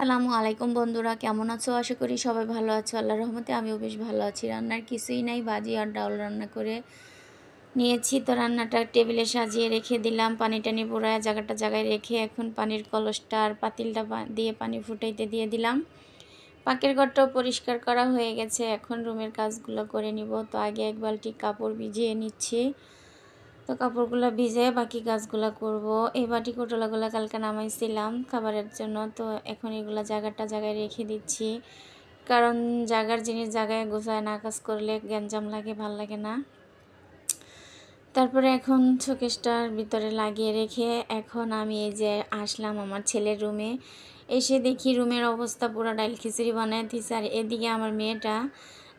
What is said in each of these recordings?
আসসালামু আলাইকুম বন্ধুরা, কেমন আছো? আশা করি সবাই ভালো আছো। আল্লাহর রহমতে আমিও বেশ ভালো আছি। রান্নার কিছুই নাই, ভাজি আর ডাউল রান্না করে নিয়েছি। তো রান্নাটা টেবিলে সাজিয়ে রেখে দিলাম, পানি টানি পোড়ায় জায়গায় রেখে এখন পানির কলসটা আর পাতিলটা দিয়ে পানি ফুটাইতে দিয়ে দিলাম। পাকের ঘরটাও পরিষ্কার করা হয়ে গেছে, এখন রুমের কাজগুলো করে নিব। তো আগে এক বালতি কাপড় ভিজিয়ে নিচ্ছি। তো কাপড়গুলো ভিজে বাকি কাজগুলো করব। এই বাটি কোটলাগুলো কালকে নামাইছিলাম খাবারের জন্য, তো এখন এগুলো জায়গায় রেখে দিচ্ছি, কারণ জায়গার জিনিস জায়গায় গোছায় না কাজ করলে গ্যাঞ্জাম লাগে, ভাল লাগে না। তারপরে এখন শোকেসটার ভিতরে লাগিয়ে রেখে এখন আমি এই যে আসলাম আমার ছেলের রুমে। এসে দেখি রুমের অবস্থা পুরো ডাইল খিচুড়ি বানায় দিচ্ছে, আর এদিকে আমার মেয়েটা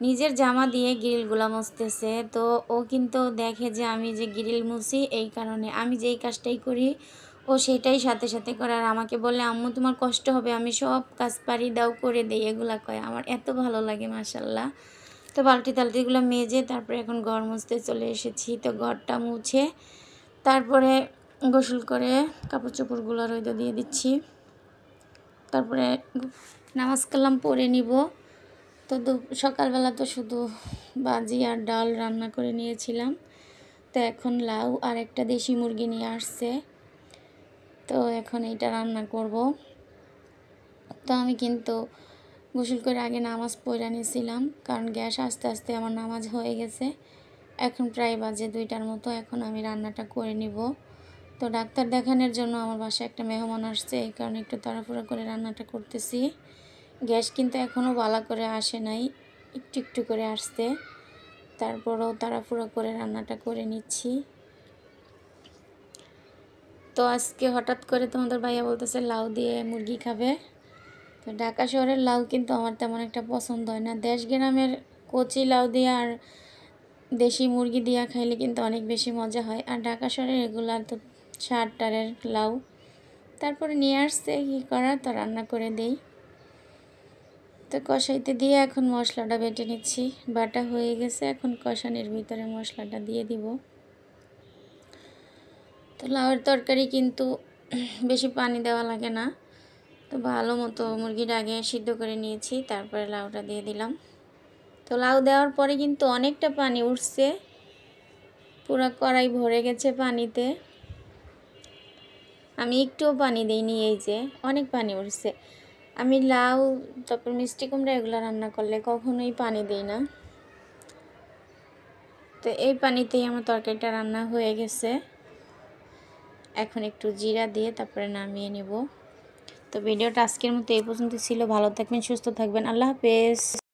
নিজের জামা দিয়ে গ্রিলগুলো মুছতেছে। তো ও কিন্তু দেখে যে আমি যে গ্রিল মুছি, এই কারণে আমি যেই কাজটাই করি ও সেটাই সাথে সাথে করে, আর আমাকে বলে আম্মু তোমার কষ্ট হবে, আমি সব কাজ পারি, দাও করে দেই, এগুলা কয়। আমার এত ভালো লাগে মাশাল্লাহ। তো বালতি টালতিগুলো মেজে তারপরে এখন ঘর মুছতে চলে এসেছি। তো ঘরটা মুছে তারপরে গোসল করে কাপড় চোপড়গুলো রোদে দিয়ে দিচ্ছি, তারপরে নামাজ কালাম পরে নিব। তো সকালবেলা তো শুধু ভাজি আর ডাল রান্না করে নিয়েছিলাম। তো এখন লাউ আর একটা দেশি মুরগি নিয়ে আসছে, তো এখন এইটা রান্না করব। তো আমি কিন্তু গোসল করে আগে নামাজ পড়ে নিয়েছিলাম, কারণ গ্যাস আস্তে আস্তে আমার নামাজ হয়ে গেছে। এখন প্রায় বাজে 2টার মতো, এখন আমি রান্নাটা করে নিব। তো ডাক্তার দেখানোর জন্য আমার বাসায় একটা মেহমান আসছে, এই কারণে একটু তাড়াহুড়ো করে রান্নাটা করতেছি। গ্যাস কিন্তু এখনও ভালো করে আসে নাই, একটু একটু করে আসছে, তারপরেও তাড়াহুড়ো করে রান্নাটা করে নিচ্ছি। তো আজকে হঠাৎ করে তোমাদের ভাইয়া বলতেছে লাউ দিয়ে মুরগি খাবে। তো ঢাকা শহরের লাউ কিন্তু আমার তেমন একটা পছন্দ হয় না, দেশ গ্রামের কচি লাউ দিয়ে আর দেশি মুরগি দিয়া খাইলে কিন্তু অনেক বেশি মজা হয়। আর ঢাকা শহরের এগুলার তো সার টারের লাউ। তারপরে নিয়ে আসছে, কী করা, তো রান্না করে দেই। তো কষাইতে দিয়ে এখন মশলাটা বেটে নিচ্ছি, বাটা হয়ে গেছে, এখন কষানির ভিতরে মশলাটা দিয়ে দিব। তো লাউয়ের তরকারি কিন্তু বেশি পানি দেওয়া লাগে না। তো ভালো মতো মুরগিটা আগে সিদ্ধ করে নিয়েছি, তারপরে লাউটা দিয়ে দিলাম। তো লাউ দেওয়ার পরে কিন্তু অনেকটা পানি উঠছে, পুরো কড়াই ভরে গেছে পানিতে। আমি একটুও পানি দিইনি, এই যে অনেক পানি উঠছে। আমি লাউ তারপর মিষ্টি কুমড়া এগুলো রান্না করলে কখনোই পানি দিই না। তো এই পানিতেই আমার তরকারিটা রান্না হয়ে গেছে। এখন একটু জিরা দিয়ে তারপরে নামিয়ে নেব। তো ভিডিওটা আজকের মতো এই পর্যন্ত ছিল। ভালো থাকবেন, সুস্থ থাকবেন, আল্লাহ হাফেজ।